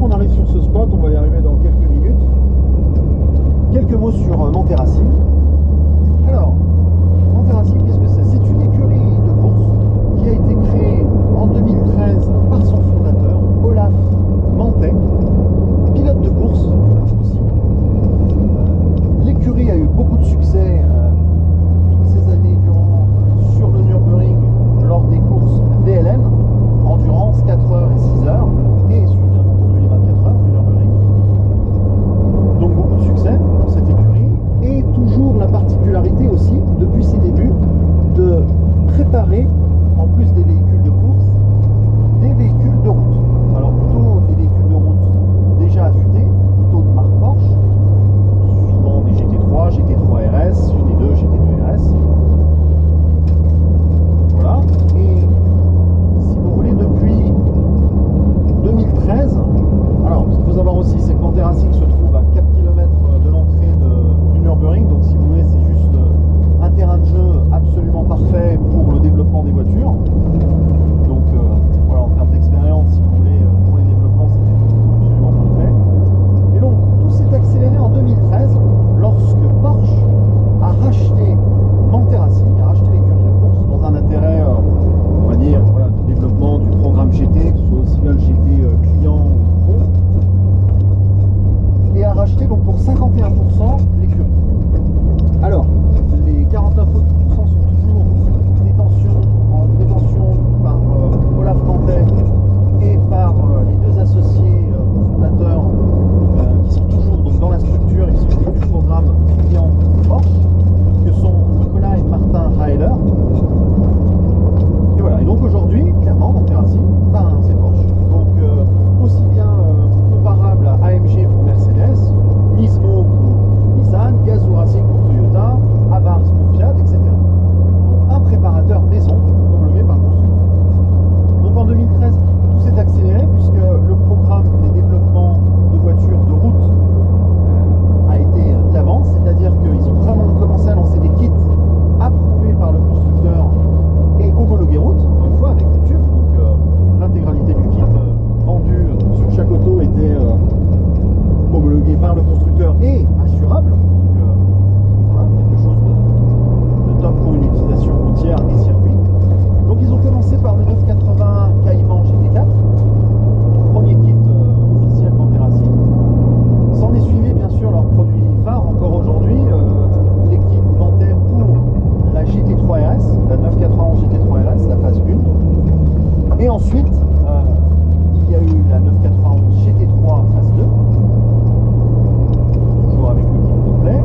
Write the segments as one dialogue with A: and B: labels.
A: qu'on arrive sur ce spot, on va y arriver dans quelques minutes. Quelques mots sur Monte Racing. Alors, Monte Racing, qu'est-ce que c'est? C'est une écurie de course qui a été créée en 2013 par son fondateur, Olaf Mantet, pilote de course aussi. L'écurie a eu beaucoup de succès toutes ces années durant sur le Nürburgring lors des courses VLN, endurance 4 heures et 6 heures, et sur bien entendu les 24 heures du Nürburgring. Donc beaucoup de succès pour cette écurie, et toujours la particularité aussi, depuis ses débuts, de préparer, en plus des véhicules de course, des véhicules de route. Alors plutôt des véhicules de route déjà affûtés, plutôt de marque Porsche, souvent des GT3, GT3 RS, GT2, GT2 RS. Voilà. Et si vous voulez, depuis 2013, alors ce qu'il faut savoir aussi, c'est que Monte Racing se trouve à 4 km de l'entrée du Nürburgring, donc si vous voulez, c'est juste un terrain de jeu absolument parfait pour le développement des voitures. Donc voilà, en termes d'expérience, si vous voulez, pour les développements, c'est absolument parfait. Et donc, tout s'est accéléré en 2013 lorsque Porsche a racheté Monte Racing, a racheté l'écurie de course dans un intérêt, on va dire, voilà, de développement du programme GT, que ce soit aussi bien le GT client ou pro, et a racheté donc pour 51% l'écurie. Alors, les 49% sont toujours en détention par Olaf Mantet et par les deux associés fondateurs qui sont toujours donc, dans la structure, ils sont du programme client Porsche, que sont Nicolas et Martin Raeder. Et voilà, et donc aujourd'hui, clairement, Monte Racing, c'est Porsche. Donc aussi bien comparable à AMG pour Mercedes, Nismo pour Nissan, Gazoo Racing pour Toyota, Abarth pour Fiat, etc. Donc un préparateur maison homologué par le constructeur. Donc en 2013, tout s'est accéléré puisque le programme des développements de voitures de route a été de l'avance, c'est-à-dire qu'ils ont vraiment commencé à lancer des kits approuvés par le constructeur et homologués route, encore une fois avec le tube. Donc l'intégralité du kit vendu sur chaque auto était homologué par le constructeur et assurable. Donc voilà, quelque chose de top pour une utilisation routière et circuit. Donc ils ont commencé par le 980 Cayman GT4, premier kit officiel Monte Racing. S'en est suivi bien sûr leur produit phare encore aujourd'hui, les kits Mantet pour la GT3 RS, la 991 GT3 RS, la phase 1. Et ensuite, il y a eu la 991 GT3 phase 2, toujours avec le kit complet.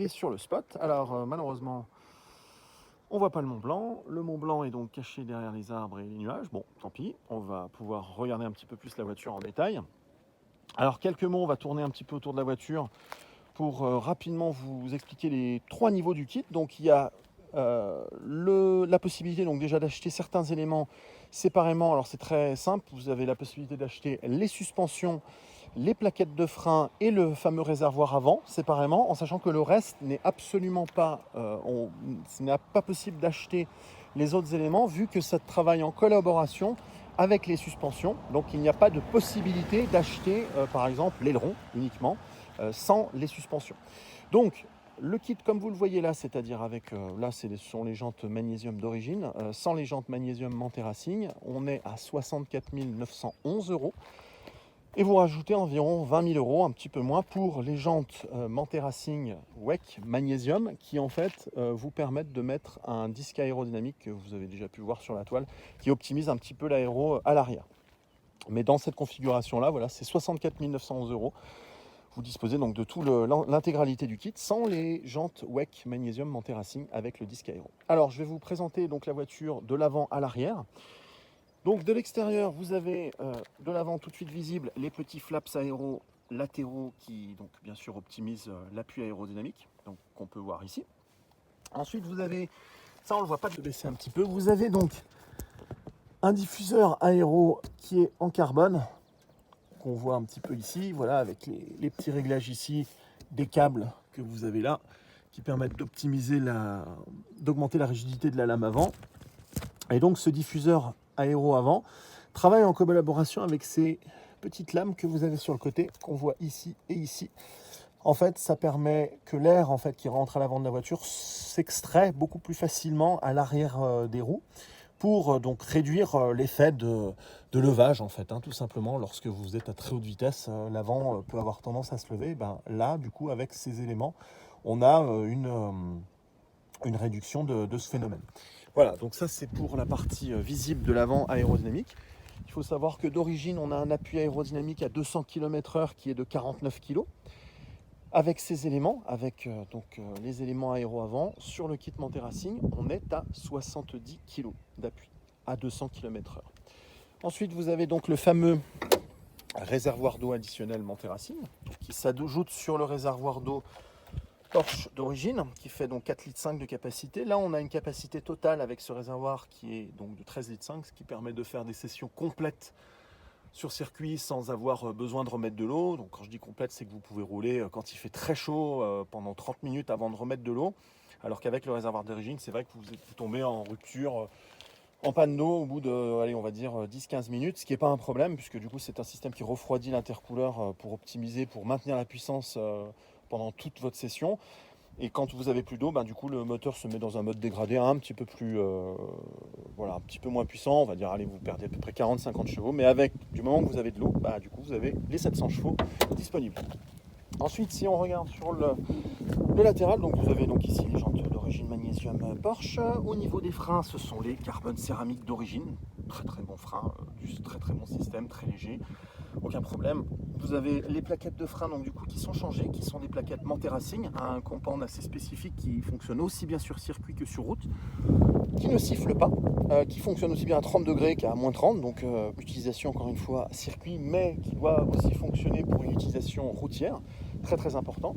A: est sur le spot. Alors malheureusement, on voit pas le Mont Blanc. Le Mont Blanc est donc caché derrière les arbres et les nuages. Bon, tant pis, on va pouvoir regarder un petit peu plus la voiture en détail. Alors quelques mots, on va tourner un petit peu autour de la voiture pour rapidement vous expliquer les 3 niveaux du kit. Donc il y a la possibilité donc déjà d'acheter certains éléments séparément. Alors c'est très simple, vous avez la possibilité d'acheter les suspensions, les plaquettes de frein et le fameux réservoir avant séparément, en sachant que le reste n'est absolument pas, ce n'est pas possible d'acheter les autres éléments vu que ça travaille en collaboration avec les suspensions. Donc il n'y a pas de possibilité d'acheter par exemple l'aileron uniquement sans les suspensions. Donc le kit comme vous le voyez là, c'est-à-dire avec, là ce sont les jantes magnésium d'origine, sans les jantes magnésium Manthey Racing, on est à 64 911 €. Et vous rajoutez environ 20 000 €, un petit peu moins, pour les jantes Manthey Racing WEC Magnésium, qui en fait vous permettent de mettre un disque aérodynamique que vous avez déjà pu voir sur la toile, qui optimise un petit peu l'aéro à l'arrière. Mais dans cette configuration-là, voilà, c'est 64 911 €. Vous disposez donc de toute l'intégralité du kit, sans les jantes WEC Magnésium Manthey Racing avec le disque aéro. Alors, je vais vous présenter donc la voiture de l'avant à l'arrière. Donc de l'extérieur, vous avez de l'avant tout de suite visible les petits flaps aéro latéraux qui donc bien sûr optimisent l'appui aérodynamique, donc qu'on peut voir ici. Ensuite vous avez, ça on le voit pas, de baisser un petit peu, vous avez donc un diffuseur aéro qui est en carbone, qu'on voit un petit peu ici, voilà, avec les petits réglages ici, des câbles que vous avez là, qui permettent d'optimiser d'augmenter la rigidité de la lame avant. Et donc ce diffuseur aéro avant travaille en collaboration avec ces petites lames que vous avez sur le côté, qu'on voit ici et ici. En fait, ça permet que l'air en fait, qui rentre à l'avant de la voiture s'extrait beaucoup plus facilement à l'arrière des roues pour donc réduire l'effet de levage en fait, tout simplement. Lorsque vous êtes à très haute vitesse, l'avant peut avoir tendance à se lever. Ben, là, du coup, avec ces éléments, on a une réduction de ce phénomène. Voilà, donc ça c'est pour la partie visible de l'avant aérodynamique. Il faut savoir que d'origine, on a un appui aérodynamique à 200 km/h qui est de 49 kg. Avec ces éléments, avec les éléments aéro avant, sur le kit Manthey Racing, on est à 70 kg d'appui à 200 km/h. Ensuite, vous avez donc le fameux réservoir d'eau additionnel Manthey Racing qui s'ajoute sur le réservoir d'eau Porsche d'origine, qui fait donc 4,5 litres de capacité. Là, on a une capacité totale avec ce réservoir qui est donc de 13,5 litres, ce qui permet de faire des sessions complètes sur circuit sans avoir besoin de remettre de l'eau. Donc quand je dis complète, c'est que vous pouvez rouler quand il fait très chaud pendant 30 minutes avant de remettre de l'eau. Alors qu'avec le réservoir d'origine, c'est vrai que vous tombez en rupture, en panne d'eau au bout de, allez, on va dire 10-15 minutes, ce qui n'est pas un problème, puisque du coup c'est un système qui refroidit l'intercouleur pour optimiser, pour maintenir la puissance pendant toute votre session. Et quand vous avez plus d'eau, ben, du coup le moteur se met dans un mode dégradé un petit peu plus voilà, un petit peu moins puissant. On va dire, allez, vous perdez à peu près 40-50 chevaux, mais avec, du moment que vous avez de l'eau, bah, du coup vous avez les 700 chevaux disponibles. Ensuite, si on regarde sur le latéral, donc vous avez donc ici les jantes d'origine magnésium Porsche. Au niveau des freins, ce sont les carbone céramique d'origine. Très très bon frein, du très très bon système, très léger, aucun problème. Vous avez les plaquettes de frein donc du coup qui sont changées, qui sont des plaquettes Manthey Racing, un compound assez spécifique qui fonctionne aussi bien sur circuit que sur route, qui ne siffle pas, qui fonctionne aussi bien à 30 degrés qu'à moins 30, donc utilisation encore une fois circuit, mais qui doit aussi fonctionner pour une utilisation routière, très très important.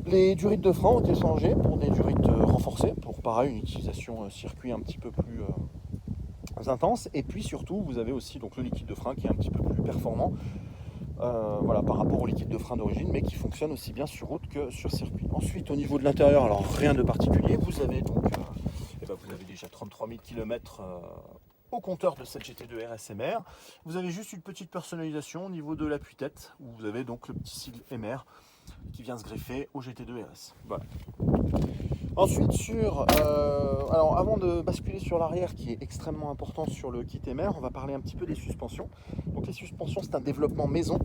A: Les durites de frein ont été changées pour des durites renforcées, pour pareil une utilisation circuit un petit peu plus intense. Et puis surtout, vous avez aussi donc le liquide de frein qui est un petit peu plus performant, voilà, par rapport au liquide de frein d'origine, mais qui fonctionne aussi bien sur route que sur circuit. Ensuite, au niveau de l'intérieur, alors rien de particulier. Vous avez donc, vous avez déjà 33 000 km au compteur de cette GT2 RS-MR. Vous avez juste une petite personnalisation au niveau de l'appui-tête, où vous avez donc le petit sigle MR qui vient se greffer au GT2 RS. Voilà. Ensuite, alors avant de basculer sur l'arrière, qui est extrêmement important sur le kit MR, on va parler un petit peu des suspensions. Donc les suspensions, c'est un développement maison.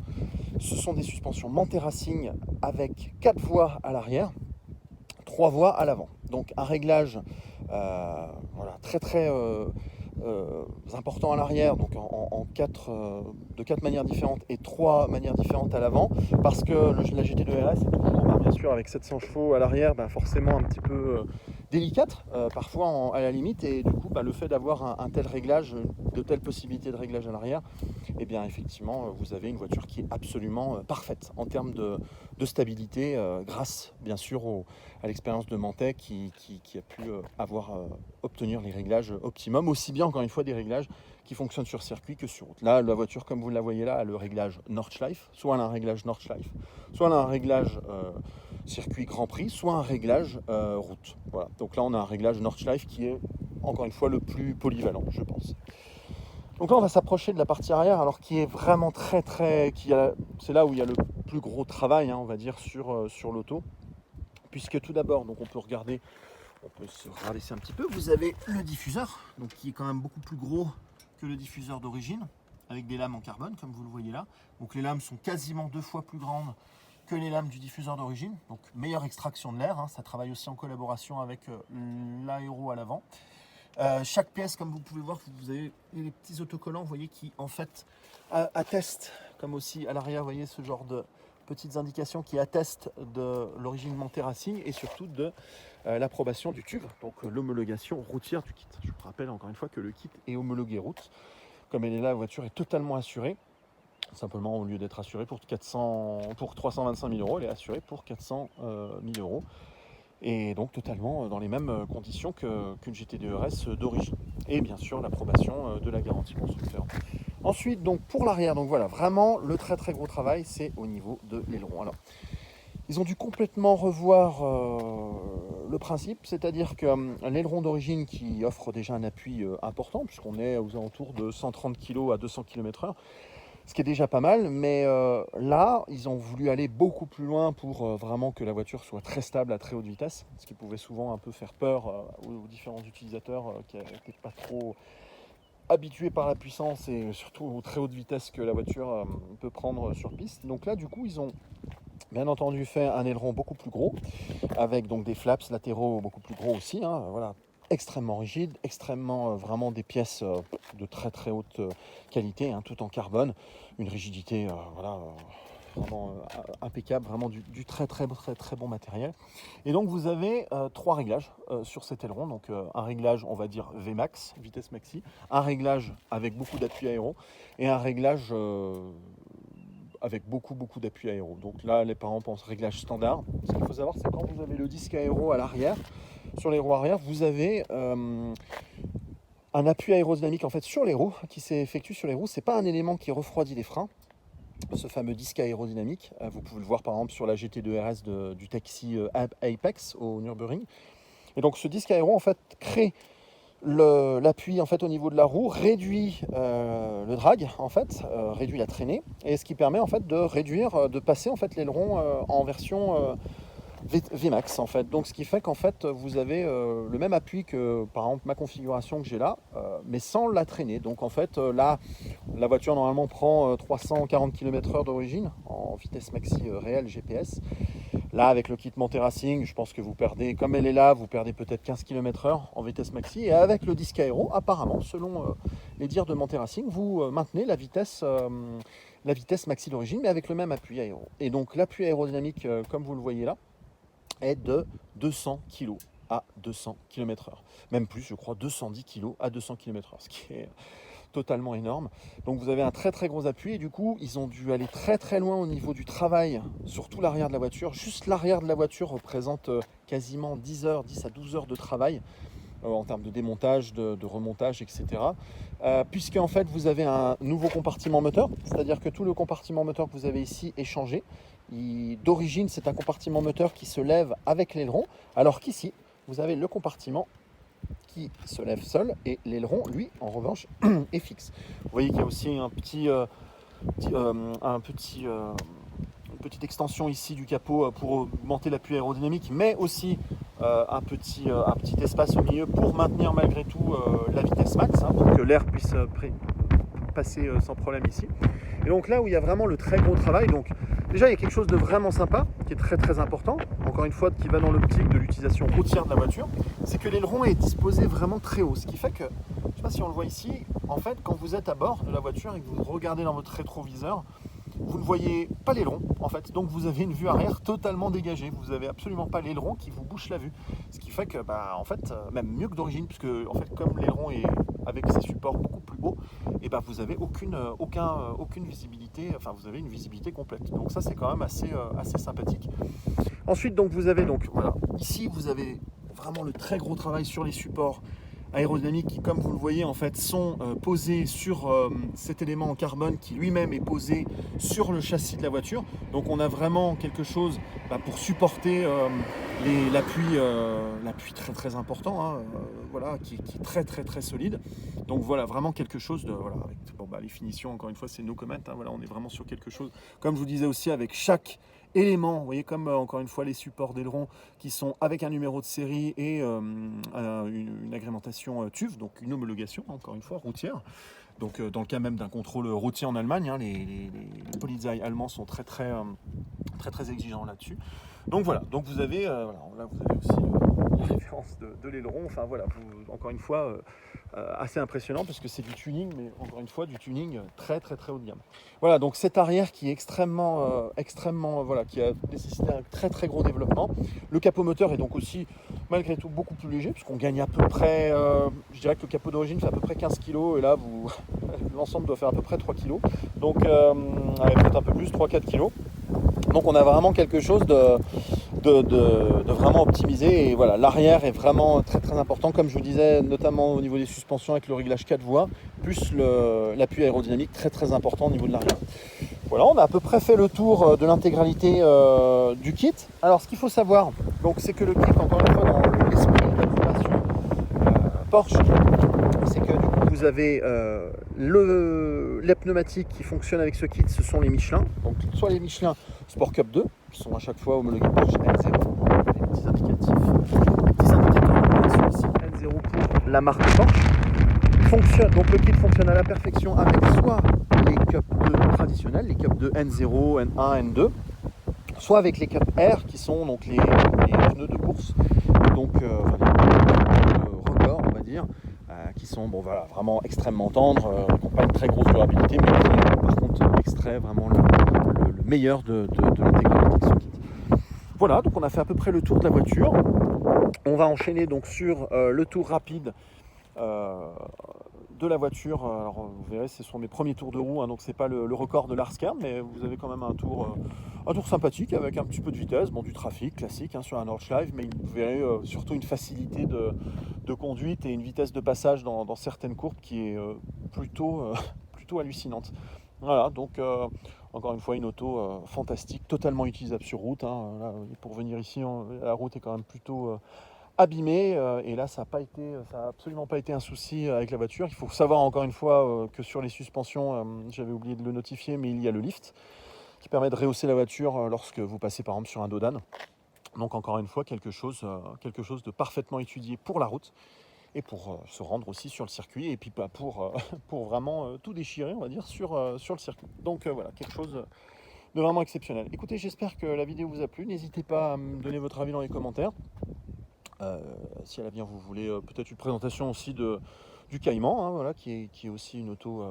A: Ce sont des suspensions Manthey Racing avec 4 voies à l'arrière, 3 voies à l'avant. Donc un réglage voilà, très très important à l'arrière, donc de 4 manières différentes et 3 manières différentes à l'avant, parce que la GT2 RS est toujours bien sûr avec 700 chevaux à l'arrière, forcément un petit peu délicate, parfois à la limite, et du coup le fait d'avoir un tel réglage, de telles possibilités de réglage à l'arrière, et bien effectivement vous avez une voiture qui est absolument parfaite en termes de stabilité, grâce bien sûr à l'expérience de Manthey qui a pu obtenir les réglages optimum, aussi bien encore une fois des réglages qui fonctionnent sur circuit que sur route. Là, la voiture, comme vous la voyez là, a le réglage Nordschleife, soit elle a un réglage Nordschleife, soit elle a un réglage circuit Grand Prix, soit un réglage route. Voilà. Donc là, on a un réglage Nordschleife qui est, encore une fois, le plus polyvalent, je pense. Donc là, on va s'approcher de la partie arrière, alors qui est vraiment c'est là où il y a le plus gros travail, on va dire, sur l'auto. Puisque tout d'abord, donc on peut se rabaisser un petit peu. Vous avez le diffuseur, donc qui est quand même beaucoup plus gros que le diffuseur d'origine, avec des lames en carbone, comme vous le voyez là. Donc les lames sont quasiment 2 fois plus grandes que les lames du diffuseur d'origine, donc meilleure extraction de l'air, ça travaille aussi en collaboration avec l'aéro à l'avant. Chaque pièce, comme vous pouvez voir, vous avez les petits autocollants, vous voyez, qui en fait attestent, comme aussi à l'arrière, vous voyez ce genre de petites indications qui attestent de l'origine Manthey Racing et surtout de l'approbation du TÜV, donc l'homologation routière du kit. Je vous rappelle encore une fois que le kit est homologué route. Comme elle est là, la voiture est totalement assurée. Simplement, au lieu d'être assurée pour 325 000 euros, elle est assurée pour 400 000 euros. Et donc totalement dans les mêmes conditions qu'une GT2 RS d'origine. Et bien sûr, l'approbation de la garantie constructeur. Ensuite, donc pour l'arrière, donc voilà, vraiment le très très gros travail, c'est au niveau de l'aileron. Alors, ils ont dû complètement revoir le principe, c'est-à-dire que l'aileron d'origine qui offre déjà un appui important, puisqu'on est aux alentours de 130 kg à 200 km/h, ce qui est déjà pas mal, mais là, ils ont voulu aller beaucoup plus loin pour vraiment que la voiture soit très stable à très haute vitesse, ce qui pouvait souvent un peu faire peur aux différents utilisateurs qui n'étaient pas trop habitués par la puissance et surtout aux très hautes vitesses que la voiture peut prendre sur piste. Donc là, du coup, ils ont bien entendu fait un aileron beaucoup plus gros, avec donc des flaps latéraux beaucoup plus gros aussi, voilà, extrêmement rigide, extrêmement vraiment des pièces de très très haute qualité, tout en carbone, une rigidité voilà, vraiment impeccable, vraiment du très très très très bon matériel. Et donc vous avez 3 réglages sur cet aileron, donc un réglage on va dire Vmax, vitesse maxi, un réglage avec beaucoup d'appui aéro et un réglage avec beaucoup d'appui aéro. Donc là les parents pensent réglage standard. Ce qu'il faut savoir, c'est quand vous avez le disque aéro à l'arrière, sur les roues arrière, vous avez un appui aérodynamique en fait sur les roues qui s'effectue sur les roues. C'est pas un élément qui refroidit les freins, ce fameux disque aérodynamique. Vous pouvez le voir par exemple sur la GT2 RS du taxi Apex au Nürburgring. Et donc ce disque aéro en fait crée l'appui en fait au niveau de la roue, réduit le drag en fait, réduit la traînée, et ce qui permet en fait de passer en fait l'aileron en version Vmax en fait. Donc ce qui fait qu'en fait vous avez le même appui que par exemple ma configuration que j'ai là, mais sans la traîner. Donc en fait là la voiture normalement prend 340 km/h d'origine en vitesse maxi réelle GPS. Là avec le kit Manthey Racing, je pense que vous perdez, comme elle est là, vous perdez peut-être 15 km/h en vitesse maxi, et avec le disque aéro, apparemment selon les dires de Manthey Racing, vous maintenez la vitesse maxi d'origine, mais avec le même appui aéro. Et donc l'appui aérodynamique, comme vous le voyez là, est de 200 kg à 200 km/h. Même plus, je crois, 210 kg à 200 km/h, ce qui est totalement énorme. Donc vous avez un très très gros appui, et du coup, ils ont dû aller très très loin au niveau du travail, surtout l'arrière de la voiture. Juste l'arrière de la voiture représente quasiment 10 à 12 heures de travail en termes de démontage, de remontage, etc. Puisque en fait, vous avez un nouveau compartiment moteur, c'est-à-dire que tout le compartiment moteur que vous avez ici est changé. D'origine, c'est un compartiment moteur qui se lève avec l'aileron, alors qu'ici, vous avez le compartiment qui se lève seul et l'aileron, lui, en revanche, est fixe. Vous voyez qu'il y a aussi une petite extension ici du capot pour augmenter l'appui aérodynamique, mais aussi un petit espace au milieu pour maintenir malgré tout la vitesse max, pour que l'air puisse passer sans problème ici. Et donc là où il y a vraiment le très gros travail, donc déjà il y a quelque chose de vraiment sympa, qui est très très important, encore une fois qui va dans l'optique de l'utilisation routière de la voiture, c'est que l'aileron est disposé vraiment très haut, ce qui fait que, je ne sais pas si on le voit ici, en fait quand vous êtes à bord de la voiture et que vous regardez dans votre rétroviseur,
B: vous ne voyez pas l'aileron en fait, donc vous avez une vue arrière totalement dégagée, vous n'avez absolument pas l'aileron qui vous bouche la vue, ce qui fait que en fait, même mieux que d'origine, puisque en fait comme l'aileron est avec ses supports beaucoup plus hauts, et vous avez aucune visibilité, enfin vous avez une visibilité complète, donc ça c'est quand même assez sympathique. Ensuite donc vous avez voilà, ici vous avez vraiment le très gros travail sur les supports aérodynamiques qui, comme vous le voyez, en fait, sont posés sur cet élément en carbone qui lui-même est posé sur le châssis de la voiture. Donc on a vraiment quelque chose pour supporter l'appui très très important, hein, voilà, qui est très très très solide. Donc voilà, vraiment quelque chose de... Voilà, avec, les finitions, encore une fois, c'est no comment, hein, voilà, on est vraiment sur quelque chose, comme je vous disais aussi, avec chaque élément, vous voyez, comme encore une fois les supports d'aileron qui sont avec un numéro de série et une agrémentation TÜV, donc une homologation, encore une fois, routière. Donc dans le cas même d'un contrôle routier en Allemagne, hein, les Polizei allemands sont très exigeants là-dessus. Donc voilà, donc vous avez, là vous avez aussi la référence de l'aileron, enfin voilà, encore une fois, assez impressionnant parce que c'est du tuning, mais encore une fois du tuning très haut de gamme. Voilà, donc cet arrière qui est extrêmement, voilà, qui a nécessité un très gros développement. Le capot moteur est donc aussi malgré tout beaucoup plus léger, puisqu'on gagne à peu près, je dirais que le capot d'origine fait à peu près 15 kg, et là l'ensemble doit faire à peu près 3 kg, donc peut-être un peu plus, 3-4 kg. Donc on a vraiment quelque chose de vraiment optimisé, et voilà, l'arrière est vraiment très important, comme je vous disais, notamment au niveau des suspensions avec le réglage 4 voies, plus l'appui aérodynamique très important au niveau de l'arrière. Voilà, on a à peu près fait le tour de l'intégralité du kit. Alors ce qu'il faut savoir, c'est que le kit, encore une fois, dans l'esprit d'approbation Porsche, c'est que du coup vous avez les pneumatiques qui fonctionnent avec ce kit, ce sont les Michelin, donc soit les Michelin Sport Cup 2, qui sont à chaque fois homologués Porsche N0, les petits indicateurs ici N0 pour la marque Porsche. Donc le kit fonctionne à la perfection avec soit les Cup 2 traditionnels, les Cup 2 N0, N1, N2, soit avec les Cup R qui sont donc les pneus de course, donc les record on va dire, qui sont vraiment extrêmement tendres, qui n'ont pas une très grosse durabilité, mais qui par contre extrait vraiment le meilleur de l'intégralité de ce kit. Voilà, donc on a fait à peu près le tour de la voiture. On va enchaîner donc sur le tour rapide de la voiture. Alors vous verrez, ce sont mes premiers tours de roue, hein, donc c'est pas le record de l'Arskern, mais vous avez quand même un tour sympathique avec un petit peu de vitesse, du trafic classique, hein, sur un Nordschleife, mais vous verrez surtout une facilité de conduite et une vitesse de passage dans certaines courbes qui est plutôt hallucinante. Voilà, donc encore une fois une auto fantastique, totalement utilisable sur route, hein. Là, pour venir ici, la route est quand même plutôt abîmé, et là ça a absolument pas été un souci avec la voiture. Il faut savoir encore une fois que sur les suspensions, j'avais oublié de le notifier, mais il y a le lift qui permet de rehausser la voiture lorsque vous passez par exemple sur un dos d'âne. Donc encore une fois quelque chose de parfaitement étudié pour la route et pour se rendre aussi sur le circuit, et puis pour vraiment tout déchirer, on va dire, sur le circuit. Donc voilà, quelque chose de vraiment exceptionnel. Écoutez, j'espère que la vidéo vous a plu. N'hésitez pas à me donner votre avis dans les commentaires. Si à l'avenir vous voulez peut-être une présentation aussi du Cayman, hein, voilà, qui est aussi une auto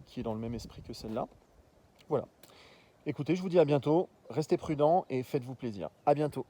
B: qui est dans le même esprit que celle-là. Voilà. Écoutez, je vous dis à bientôt, restez prudents et faites-vous plaisir. À bientôt.